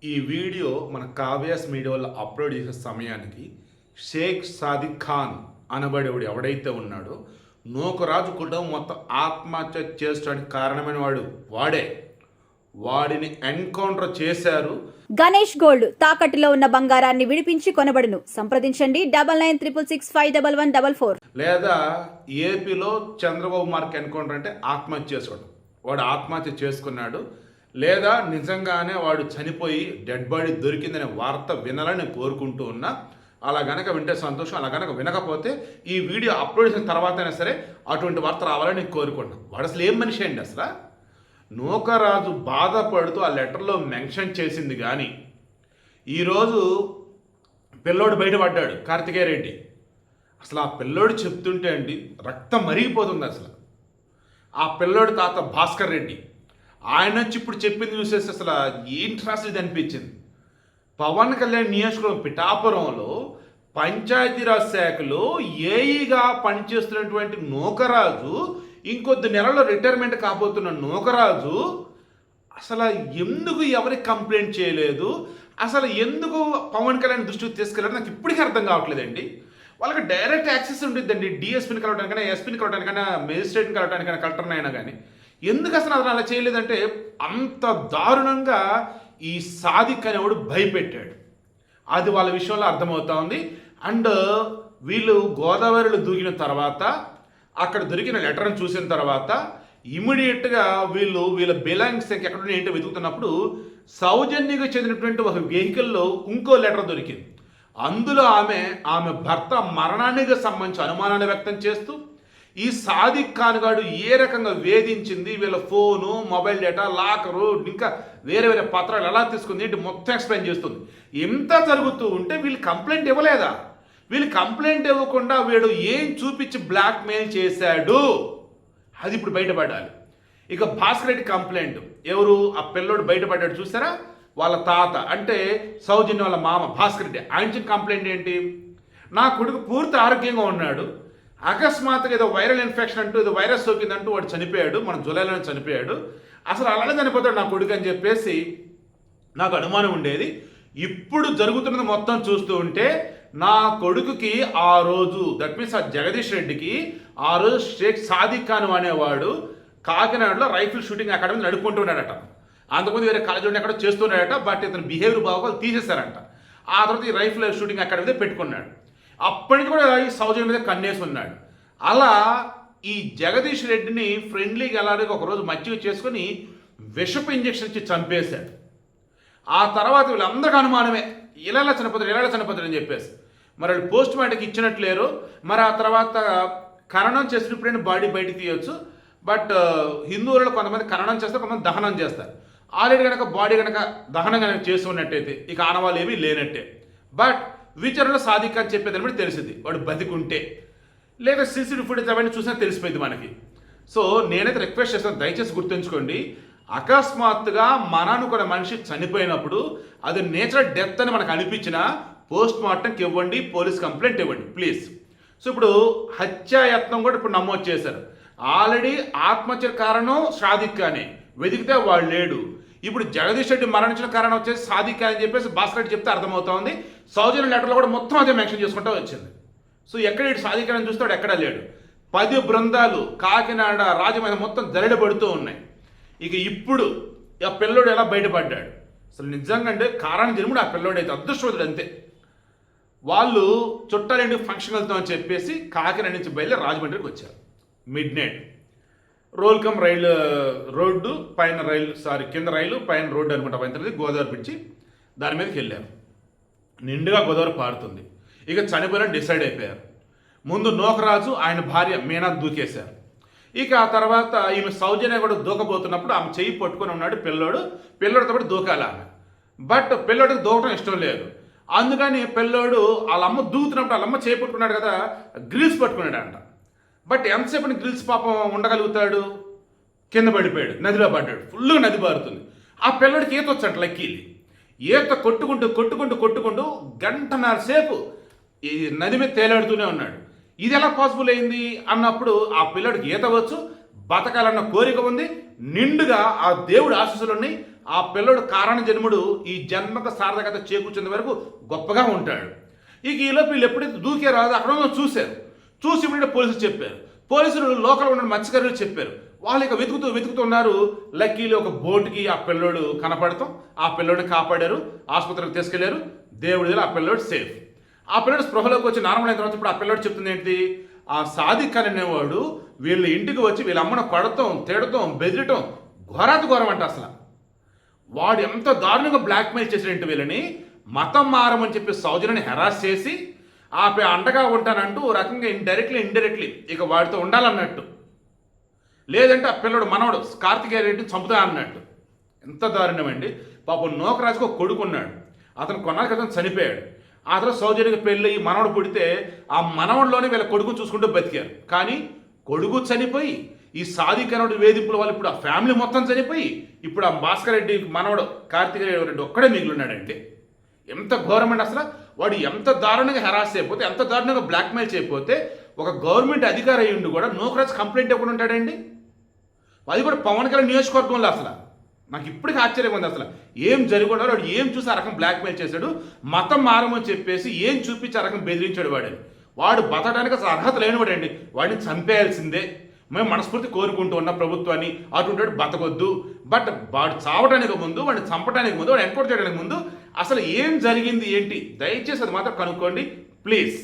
ఈ వీడియో మన కావ్యాస్ మీడియాలో అప్లోడ్ చేసే సమయానికి షేక్ సాదిక్ ఖాన్ అనబడేవాడు ఎవడైతే ఉన్నాడో నూకరాజు కుటుంబం మొత్తం ఆత్మహత్య చేసుకోవడానికి కారణమైన వాడే. వాడిని ఎన్కౌంటర్ చేశారు. గణేష్ గోల్డ్ తాకట్టులో ఉన్న బంగారాన్ని విడిపించి కొనబడును. సంప్రదించండి 9966511144. లేదా ఏపీలో చంద్రబాబు మార్క్ ఎన్కౌంటర్ అంటే ఆత్మహత్య చేసుకోవడం. వాడు ఆత్మహత్య చేసుకున్నాడు, లేదా నిజంగానే వాడు చనిపోయి డెడ్ బాడీ దొరికిందనే వార్త వినాలని నేను కోరుకుంటూ ఉన్నా. అలా గనక వింటే సంతోషం, అలా గనక వినకపోతే ఈ వీడియో అప్లోడ్ చేసిన తర్వాత అయినా సరే అటువంటి వార్త రావాలని నేను కోరుకుంటున్నాను. వాడు అసలు ఏం మనిషి అండి? అసలు నూకరాజు బాధపడుతూ ఆ లెటర్లో మెన్షన్ చేసింది కానీ ఈరోజు పిల్లోడు బయటపడ్డాడు, కార్తికేయ రెడ్డి. అసలు ఆ పిల్లోడు చెప్తుంటే అండి రక్తం మరిగిపోతుంది. అసలు ఆ పిల్లోడు తాత భాస్కర్ రెడ్డి ఆయన వచ్చి ఇప్పుడు చెప్పింది చూసేసి అసలు ఏంటి రాసి ఇది అనిపించింది. పవన్ కళ్యాణ్ నియోజకవర్గం పిఠాపురంలో పంచాయతీరాజ్ శాఖలో ఏఈగా పనిచేస్తున్నటువంటి నూకరాజు, ఇంకొద్ది నెలలో రిటైర్మెంట్ కాబోతున్న నూకరాజు అసలు ఎందుకు ఎవరికి కంప్లైంట్ చేయలేదు, అసలు ఎందుకు పవన్ కళ్యాణ్ దృష్టికి తీసుకెళ్ళారు నాకు ఇప్పటికీ అర్థం కావట్లేదండి. వాళ్ళకి డైరెక్ట్ యాక్సెస్ ఉంటుందండి, డిఎస్పీని కలవడానికైనా, ఎస్పీని కలవడానికైనా, మేజిస్ట్రేట్ని కలవడానికైనా, కలెక్టర్ని అయినా కానీ. ఎందుకు అసలు అలా చేయలేదంటే అంత దారుణంగా ఈ సాదిక్ అనేవాడు భయపెట్టాడు. అది వాళ్ళ విషయంలో అర్థమవుతా ఉంది. అండ్ వీళ్ళు గోదావరిలో దూకిన తర్వాత అక్కడ దొరికిన లెటర్ని చూసిన తర్వాత ఇమీడియట్గా వీళ్ళ బిలాంగ్స్ ఎక్కడ ఏంటో వెతుకుతున్నప్పుడు సౌజన్యకు చెందినటువంటి ఒక వెహికల్లో ఇంకో లెటర్ దొరికింది. అందులో ఆమె భర్త మరణానికి సంబంధించి అనుమానాలు వ్యక్తం చేస్తూ ఈ సాదిక్ ఖాన్ గారు ఏ రకంగా వేధించింది, వీళ్ళ ఫోను, మొబైల్ డేటా, లాకరు, ఇంకా వేరే వేరే పత్రాలు ఎలా తీసుకుంది ఏంటి మొత్తం ఎక్స్ప్లెయిన్ చేస్తుంది. ఎంత జరుగుతూ ఉంటే వీళ్ళు కంప్లైంట్ ఇవ్వలేదా? వీళ్ళు కంప్లైంట్ ఇవ్వకుండా వీడు ఏం చూపించి బ్లాక్మెయిల్ చేశాడు అది ఇప్పుడు బయటపడాలి. ఇక భాస్కర్ రెడ్డి కంప్లైంట్ ఎవరు? ఆ పిల్లోడు బయటపడ్డాడు చూసారా, వాళ్ళ తాత అంటే సౌజన్య వాళ్ళ మామ భాస్కర్ రెడ్డి. ఆయన కంప్లైంట్ ఏంటి? నా కొడుకు పూర్తి ఆరోగ్యంగా ఉన్నాడు, అకస్మాత్తుగా ఏదో వైరల్ ఇన్ఫెక్షన్ అంటూ ఏదో వైరస్ సోకిందంటూ వాడు చనిపోయాడు, మన జూలైలోనే చనిపోయాడు, అసలు అలానే చనిపోతాడు నా కొడుకు అని చెప్పేసి నాకు అనుమానం ఉండేది. ఇప్పుడు జరుగుతున్నది మొత్తం చూస్తూ ఉంటే నా కొడుకుకి ఆ రోజు, దట్ మీన్స్ ఆ జగదీష్ రెడ్డికి ఆ రోజు షేక్ సాదిక్ ఖాన్ అనేవాడు కాకినాడలో రైఫిల్ షూటింగ్ అకాడమీ నడుపుకుంటూ ఉన్నాడట. అంతకుముందు వేరే కాలేజీలో ఎక్కడో చేస్తున్నాడట. బట్ ఇతను బిహేవియర్ బాగోలు తీసేశారంట. ఆ తర్వాత ఈ రైఫిల్ షూటింగ్ అకాడమీ పెట్టుకున్నాడు. అప్పటి నుంచి కూడా ఈ సౌజన్య మీద కన్నేసి ఉన్నాడు. అలా ఈ జగదీష్ రెడ్డిని ఫ్రెండ్లీగా ఎలాగో ఒకరోజు మజ్జిగ చేసుకొని విషపు ఇంజక్షన్ ఇచ్చి చంపేశాడు. ఆ తర్వాత వీళ్ళందరికీ అనుమానమే, ఇలా చనిపోతాడు అని చెప్పేసి. మరి వాళ్ళు పోస్ట్ మార్టంకి ఇచ్చినట్లేరు. మరి ఆ తర్వాత ఖననం చేసినప్పుడైనా బాడీ బయటికి తీయొచ్చు. బట్ హిందువులలో కొంతమంది ఖననం చేస్తారు, కొంతమంది దహనం చేస్తారు. ఆల్రెడీ కనుక బాడీ కనుక దహనం కనుక చేసి ఉన్నట్టయితే ఇక ఆనవాళ్ళు ఏమీ లేనట్టే. బట్ విచారణలో సాదిక్ అని చెప్పేదాన్ని బట్టి తెలిసింది వాడు బతికుంటే, లేదా సీసీటీవీ ఫుటేజ్ అవన్నీ చూసినా తెలిసిపోయింది మనకి. సో నేనైతే రిక్వెస్ట్ చేస్తాను, దయచేసి గుర్తుంచుకోండి, అకస్మాత్తుగా అనుకున్న మనిషి చనిపోయినప్పుడు అది నేచురల్ డెత్ అని మనకు అనిపించినా పోస్ట్ మార్టంకి ఇవ్వండి, పోలీస్ కంప్లైంట్ ఇవ్వండి ప్లీజ్. సో ఇప్పుడు హత్యాయత్నం కూడా ఇప్పుడు నమోదు చేశారు. ఆల్రెడీ ఆత్మహత్య కారణం సాదిక్ అని వెతికితే వాడు లేడు. ఇప్పుడు జగదీష్ రెడ్డి మరణించిన కారణం వచ్చేసి సాదిక్ అని చెప్పేసి భాస్కర్ రెడ్డి చెప్తే అర్థమవుతా ఉంది. సౌజన్య లెటర్లో కూడా మొత్తం అదే మెన్షన్ చేసుకుంటూ వచ్చింది. సో ఎక్కడ ఇటు సాదిక్ అని చూస్తాడు, ఎక్కడా లేడు. 10 బృందాలు కాకినాడ, రాజమండ్రి మొత్తం జరడబడుతూ ఉన్నాయి. ఇక ఇప్పుడు ఆ పిల్లోడు ఎలా బయటపడ్డాడు? అసలు నిజంగా అంటే కారణం జన్ముడు ఆ పిల్లోడు అయితే అదృష్టవంతుడు అంతే. వాళ్ళు చుట్టాలేంటి ఫంక్షన్ వెళ్తాం అని చెప్పేసి కాకినాడ నుంచి బయలుదేరి రాజమండ్రికి వచ్చారు. మిడ్ నైట్ రోల్కమ్ రైలు రోడ్డు పైన కింద రైలు పైన రోడ్డు అనుకుంటా పైన గోదావరి పిలిచి దాని మీదకి వెళ్ళారు. నిండుగా గోదావరి పారుతుంది. ఇక చనిపోయిన డిసైడ్ అయిపోయారు. ముందు నూకరాజు ఆయన భార్య మీనా దూకేశారు. ఇక ఆ తర్వాత ఈమె సౌజన్య కూడా దూకబోతున్నప్పుడు ఆమె చెయ్యి పట్టుకొని ఉన్నాడు పిల్లోడితో పాటు దూకాలి ఆమె. బట్ పిల్లోడికి దూకటం ఇష్టం లేదు. అందుకని పిల్లోడు వాళ్ళ అమ్మ దూకుతున్నప్పుడు వాళ్ళ అమ్మ చేయి పట్టుకున్నాడు కదా, గ్రిల్స్ పట్టుకున్నాడు అంట. బట్ ఎంతసేపు గ్రిల్స్ పాపం ఉండగలుగుతాడు? కింద పడిపోయాడు, నదిలో పడ్డాడు. ఫుల్గా నది పారుతుంది. ఆ పిల్లడికి ఈత వచ్చంట లక్కీలి. ఈత కొట్టుకుంటూ గంటన్నర సేపు ఈ నది మీద తేలాడుతూనే ఉన్నాడు. ఇది ఎలా పాసిబుల్ అయింది అన్నప్పుడు ఆ పిల్లడికి ఈత వచ్చు, బతకాలన్న కోరిక ఉంది, నిండుగా ఆ దేవుడి ఆశీస్సులు ఉన్నాయి, ఆ పిల్లడు కారణ జన్ముడు ఈ జన్మక సార్థకత చేకూర్చేంత వరకు గొప్పగా ఉంటాడు. ఇక ఈలోపు వీళ్ళు ఎప్పుడైతే దూకే రాదు అక్కడ ఉన్న చూశారు. చూసి ఇప్పుడు పోలీసులు చెప్పారు. పోలీసులు లోకల్ ఉన్న మత్స్యకారులు చెప్పారు. వాళ్ళు ఇక వెతుకుతున్నారు. లక్కీలో ఒక బోటుకి ఆ పిల్లోడు కనపడతాం, ఆ పిల్లోడిని కాపాడారు, ఆసుపత్రికి తీసుకెళ్లారు. దేవుడి దగ్గర ఆ పిల్లోడు సేఫ్. ఆ పిల్లోడు స్పృహలోకి వచ్చి నార్మల్ అయిన తర్వాత ఇప్పుడు ఆ పిల్లోడు చెప్తుంది ఏంటి, ఆ సాదిక్ అనేవాడు వీళ్ళ ఇంటికి వచ్చి వీళ్ళ అమ్మను కొడతాం, తిడతాం, బెదిరటం ఘోరాతి ఘోరం అంట. అసలు వాడు ఎంత దారుణంగా బ్లాక్మెయిల్ చేసినట్టు వీళ్ళని మతం మారమని చెప్పి సౌజన్యని హెరాస్ చేసి అండగా ఉంటానంటూ ఓ రకంగా ఇండైరెక్ట్లీ ఇక వాడితో ఉండాలన్నట్టు. లేదంటే ఆ పిల్లడు మనవడు కార్తికేయ రెడ్డిని చంపుతా అన్నట్టు. ఎంత దారుణం అండి. పాపం నోకరాజుకు ఒక కొడుకు ఉన్నాడు. అతను కొన్నాళ్ళ క్రితం చనిపోయాడు. ఆ తర్వాత సౌజన్యకి పెళ్ళి ఈ మనవడు పుడితే ఆ మనవడిలోనే వీళ్ళ కొడుకుని చూసుకుంటూ బతికారు. కానీ కొడుకు చనిపోయి ఈ సాధికనుడు వేధింపుల వల్ల ఇప్పుడు ఆ ఫ్యామిలీ మొత్తం చనిపోయి ఇప్పుడు ఆ భాస్కర్ రెడ్డి మనవడు కార్తికేయ రెడ్డి ఒక్కడే మిగిలిన్నాడండి. ఎంత ఘోరమండి. అసలు వాడు ఎంత దారుణంగా హెరాస్ చేయకపోతే, ఎంత దారుణంగా బ్లాక్మెయిల్ చేయకపోతే ఒక గవర్నమెంట్ అధికారి అయ్యి ఉండి కూడా నోకరాజు కంప్లైంట్ ఇవ్వకుండా ఉంటాడండి. అది కూడా పవన్ కళ్యాణ్ నియోజకవర్గంలో. అసలు నాకు ఇప్పటికీ ఆశ్చర్యం ఉంది. అసలు ఏం జరుగుతుందో వాడు ఏం చూసి ఆ రకం బ్లాక్మెయిల్ చేశాడు, మతం మారమని చెప్పేసి ఏం చూపించి ఆ రకం బెదిరించాడు వాడని. వాడు బతకడానికి అసలు అర్హత లేనివాడండి. వాడిని చంపేయాల్సిందే. మేము మనస్ఫూర్తి కోరుకుంటూ ఉన్న ప్రభుత్వాన్ని. అటువంటి బతకొద్దు. బట్ వాడు చావడానికి ముందు, వాడిని చంపడానికి ముందు, వాడు ఎన్కౌంటర్ చేయడానికి ముందు అసలు ఏం జరిగింది ఏంటి, దయచేసి అది మాత్రం కనుక్కోండి ప్లీజ్.